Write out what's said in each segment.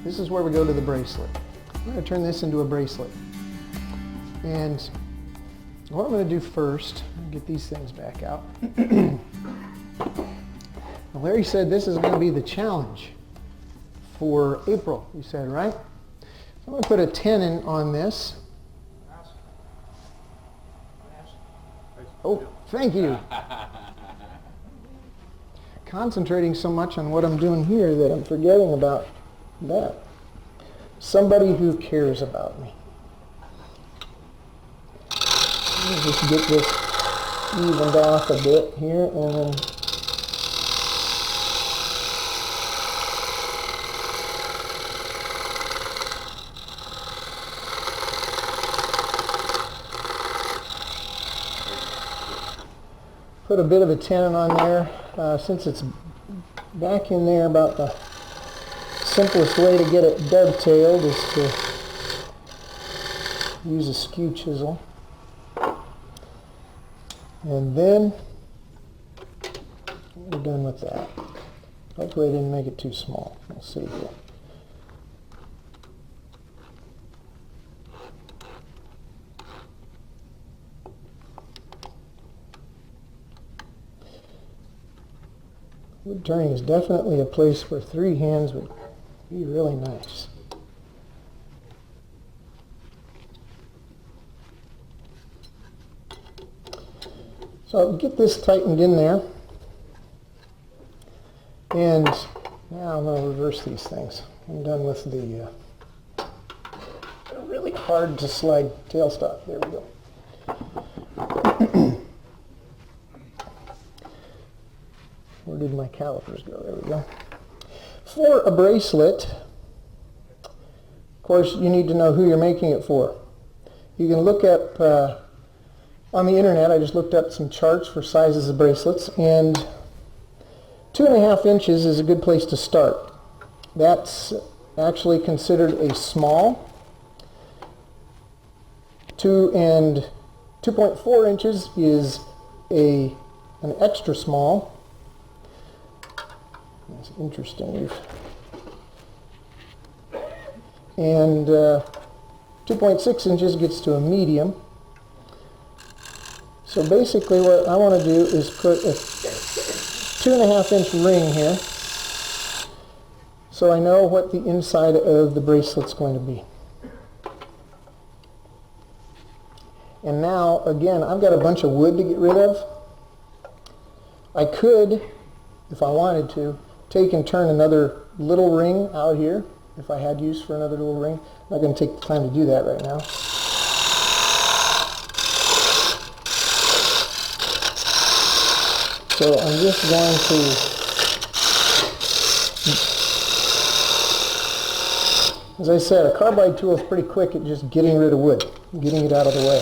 This is where we go to the bracelet. I'm going to turn this into a bracelet. And what I'm going to do first, get these things back out. Larry said this is going to be the challenge for April, you said, right? So I'm going to put a 10 in on this. Oh, thank you. Concentrating so much on what I'm doing here that I'm forgetting about that. Somebody who cares about me. Let me just get this evened off a bit here and then put a bit of a tenon on there. Since it's back in there, about the simplest way to get it dovetailed is to use a skew chisel. And then we're done with that. Hopefully I didn't make it too small. We'll see here. Wood turning is definitely a place where 3 hands would be really nice. So I'll get this tightened in there. And now I'm going to reverse these things. I'm done with the really hard to slide tailstock. There we go. Where did my calipers go? There we go. For a bracelet, of course, you need to know who you're making it for. You can look up on the internet. I just looked up some charts for sizes of bracelets, and 2.5 inches is a good place to start. That's actually considered a small. 2.4 inches is an extra small. That's interesting. And 2.6 inches gets to a medium. So basically what I want to do is put a 2.5 inch ring here so I know what the inside of the bracelet's going to be. And now, again, I've got a bunch of wood to get rid of. I could, if I wanted to, take and turn another little ring out here if I had use for another little ring. I'm not going to take the time to do that right now. So I'm just going to, as I said, a carbide tool is pretty quick at just getting rid of wood, getting it out of the way.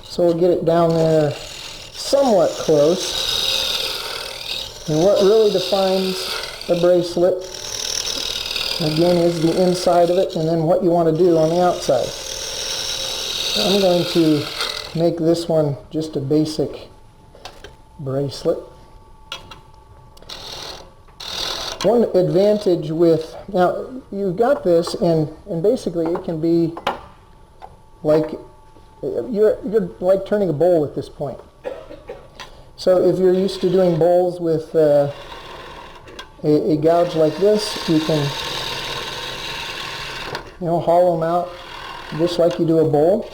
So we'll get it down there somewhat close. And what really defines a bracelet, again, is the inside of it and then what you want to do on the outside. I'm going to make this one just a basic bracelet. One advantage with, now you've got this and basically it can be like, you're like turning a bowl at this point. So if you're used to doing bowls with a gouge like this, you can hollow them out just like you do a bowl.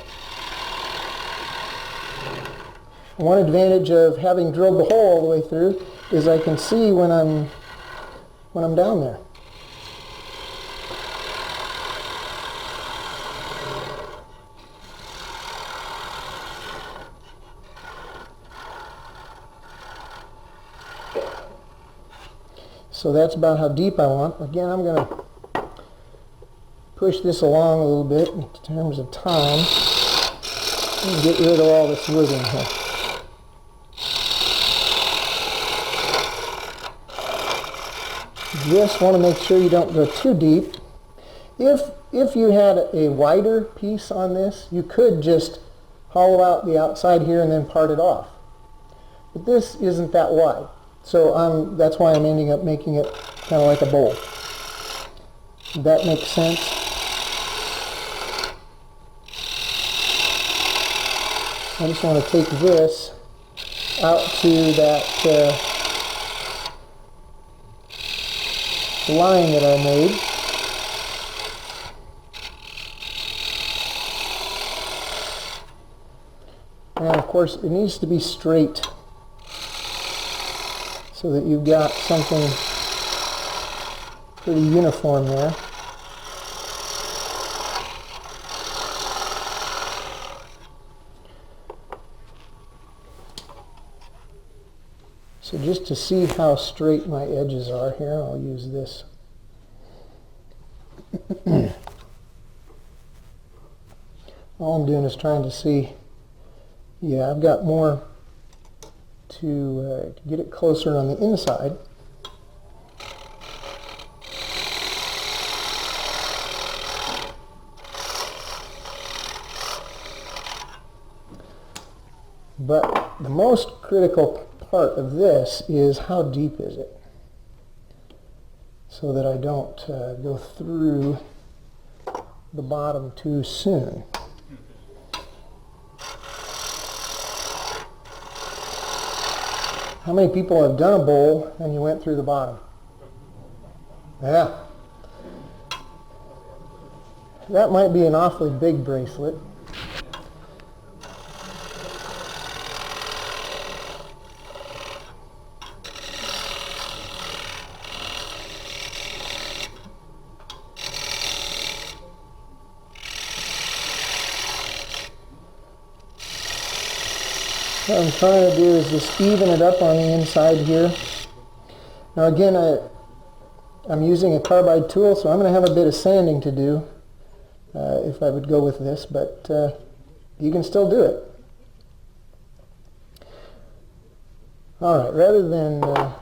One advantage of having drilled the hole all the way through is I can see when I'm down there. So that's about how deep I want. Again, I'm going to push this along a little bit in terms of time and get rid of all this wood in here. Just want to make sure you don't go too deep. If you had a wider piece on this, you could just hollow out the outside here and then part it off. But this isn't that wide, so that's why I'm ending up making it kind of like a bowl. That makes sense. I just want to take this out to that line that I made. And of course it needs to be straight so that you've got something pretty uniform there. So just to see how straight my edges are here, I'll use this. All I'm doing is trying to see, yeah, I've got more to get it closer on the inside. But the most critical part of this is how deep is it, so that I don't go through the bottom too soon. How many people have done a bowl and you went through the bottom? Yeah. That might be an awfully big bracelet. What I'm trying to do is just even it up on the inside here. Now again, I'm using a carbide tool, so I'm going to have a bit of sanding to do if I would go with this, but you can still do it. Alright, rather than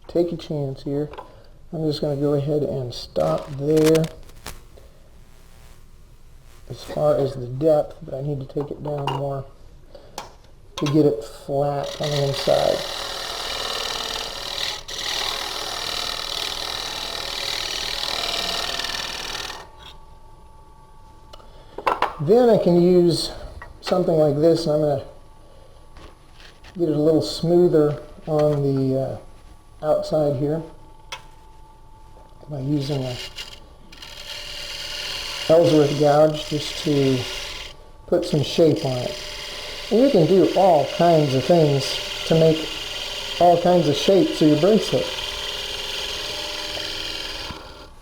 take a chance here, I'm just going to go ahead and stop there as far as the depth, but I need to take it down more to get it flat on the inside. Then I can use something like this, and I'm going to get it a little smoother on the outside here by using a Ellsworth gouge just to put some shape on it. And you can do all kinds of things to make all kinds of shapes of your bracelet.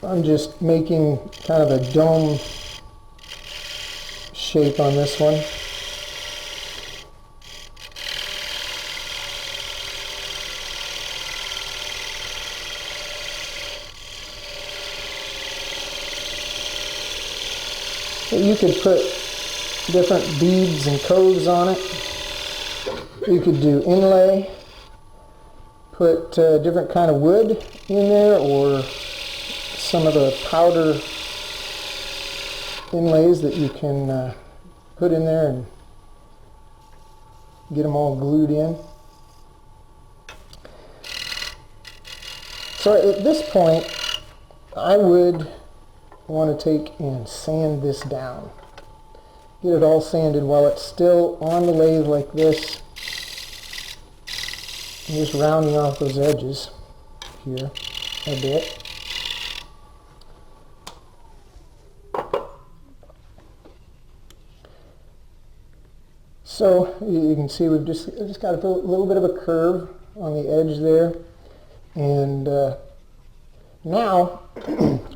I'm just making kind of a dome shape on this one. So you could put different beads and coves on it. You could do inlay, put different kind of wood in there, or some of the powder inlays that you can put in there and get them all glued in. So at this point, I would want to take and sand this down. Get it all sanded while it's still on the lathe like this. I'm just rounding off those edges here a bit. So you can see we've just got a little bit of a curve on the edge there, and now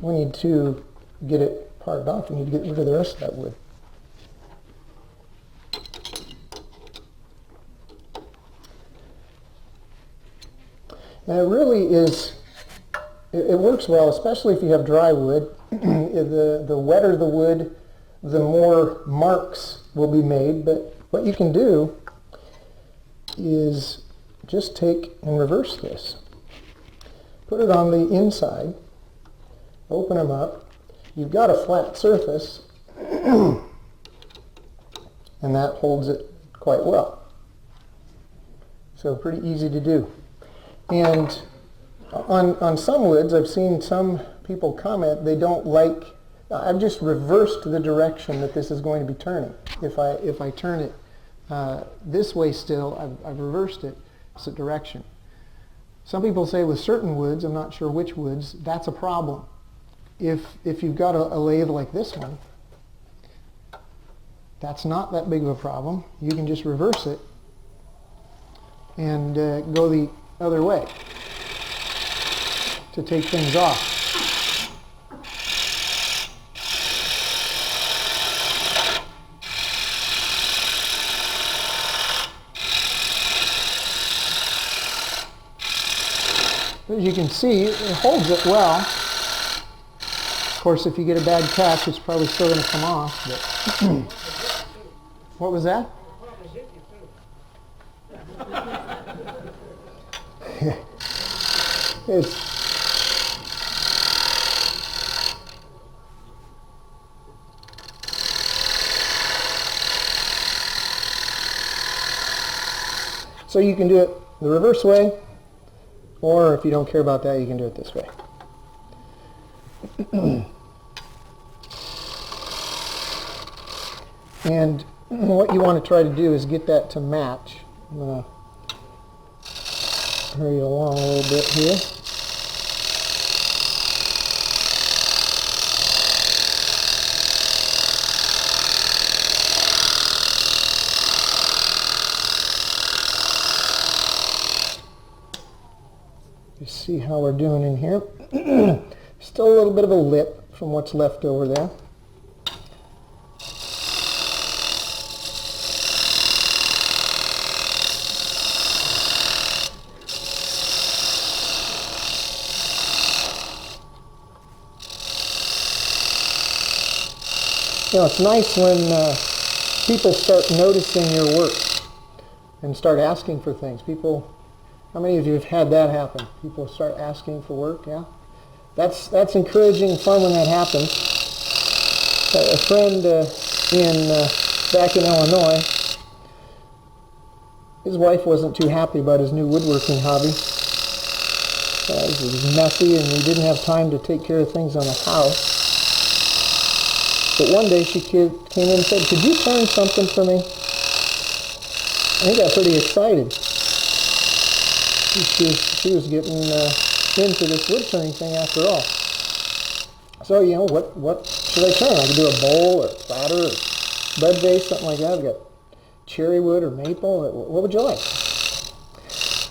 we need to get it parted off. We need to get rid of the rest of that wood. And it really is, it works well, especially if you have dry wood. The wetter the wood, the more marks will be made. But what you can do is just take and reverse this. Put it on the inside, open them up. You've got a flat surface. and that holds it quite well. So pretty easy to do. And on some woods, I've seen some people comment they don't like, I've just reversed the direction that this is going to be turning. If I turn it this way still, I've reversed it, it's a direction. Some people say with certain woods, I'm not sure which woods, that's a problem. If you've got a lathe like this one, that's not that big of a problem. You can just reverse it and go the other way to take things off. As you can see, it holds it well. Of course, if you get a bad catch, it's probably still going to come off. But what was that? So you can do it the reverse way, or if you don't care about that, you can do it this way. And what you want to try to do is get that to match. I'm going to hurry along a little bit here. You see how we're doing in here. Still a little bit of a lip from what's left over there. You know, it's nice when people start noticing your work and start asking for things. People, how many of you have had that happen? People start asking for work, yeah? That's encouraging and fun when that happens. A friend back in Illinois, his wife wasn't too happy about his new woodworking hobby. It was messy and he didn't have time to take care of things on the house. But one day she came in and said, "Could you turn something for me?" And he got pretty excited. She was getting into this wood turning thing after all. So, you know, what should I turn? I could do a bowl or a platter or bud vase, something like that. I've got cherry wood or maple. What would you like?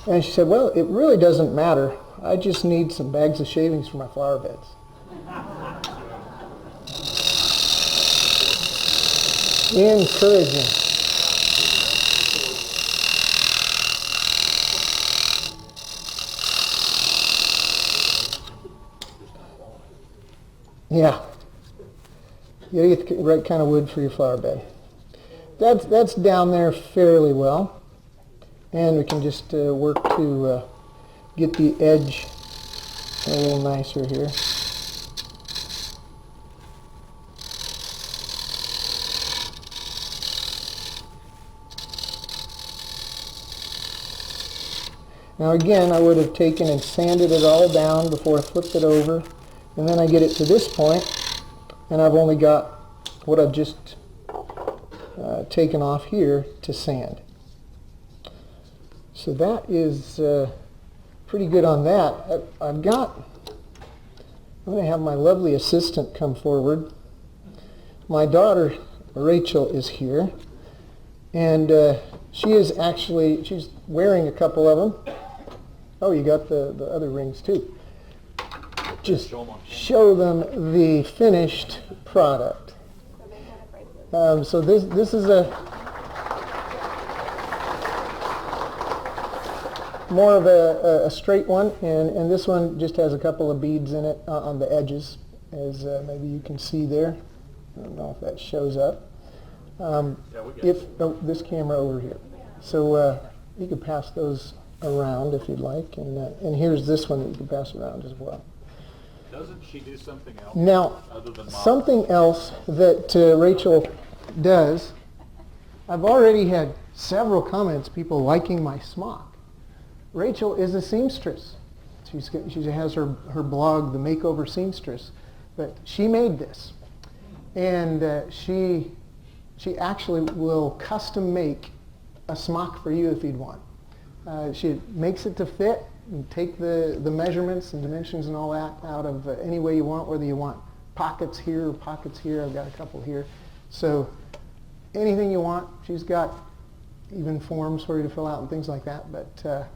And she said, "Well, it really doesn't matter. I just need some bags of shavings for my flower beds." Encouraging. Yeah. You gotta get the right kind of wood for your flower bed. That's down there fairly well. And we can just work to get the edge a little nicer here. Now again, I would have taken and sanded it all down before I flipped it over. And then I get it to this point, and I've only got what I've just taken off here to sand. So that is pretty good on that. I'm going to have my lovely assistant come forward. My daughter, Rachel, is here. And she's wearing a couple of them. Oh, you got the other rings too. Just show them the finished product. So this is more of a straight one, and this one just has a couple of beads in it on the edges, as maybe you can see there. I don't know if that shows up. This camera over here. So you could pass those around if you'd like, and here's this one that you can pass around as well. Doesn't she do something else? Now, other than something else that Rachel does I've already had several comments, people liking my smock. Rachel is a seamstress. She has her blog, The Makeover Seamstress, but she made this. And she actually will custom make a smock for you if you'd want. She makes it to fit and take the measurements and dimensions and all that out of any way you want, whether you want pockets here or pockets here. I've got a couple here. So anything you want. She's got even forms for you to fill out and things like that, but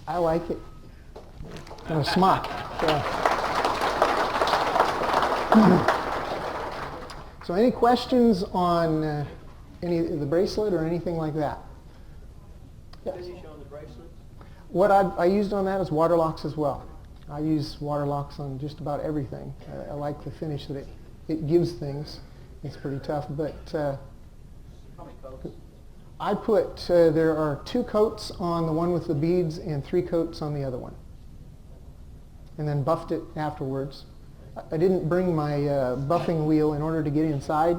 I like it. And a smock. So any questions on any of the bracelet or anything like that? Yes. Finish on the bracelets? What I used on that is water locks as well. I use water locks on just about everything. I like the finish that it gives things. It's pretty tough, but How many coats? I put, there are 2 coats on the one with the beads and 3 coats on the other one. And then buffed it afterwards. I didn't bring my buffing wheel in order to get inside.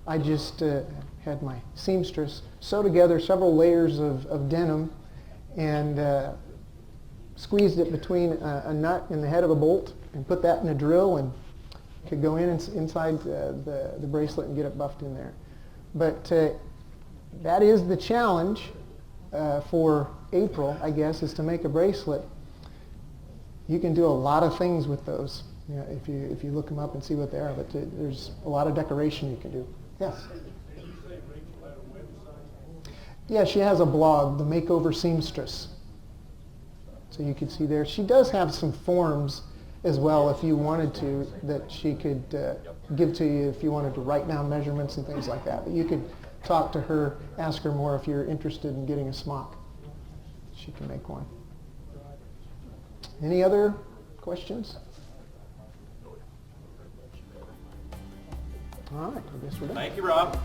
I just had my seamstress sew together several layers of denim and squeezed it between a nut and the head of a bolt and put that in a drill and could go inside the bracelet and get it buffed in there. But that is the challenge for April, I guess, is to make a bracelet. You can do a lot of things with those, you know, if you look them up and see what they are, but there's a lot of decoration you can do. Yes? Did you say Rachel had a website? Yeah, she has a blog, The Makeover Seamstress. So you can see there. She does have some forms as well, if you wanted to, that she could give to you if you wanted to write down measurements and things like that. But you could talk to her, ask her more if you're interested in getting a smock. She can make one. Any other questions? All right, I guess we're done. Thank you, Rob.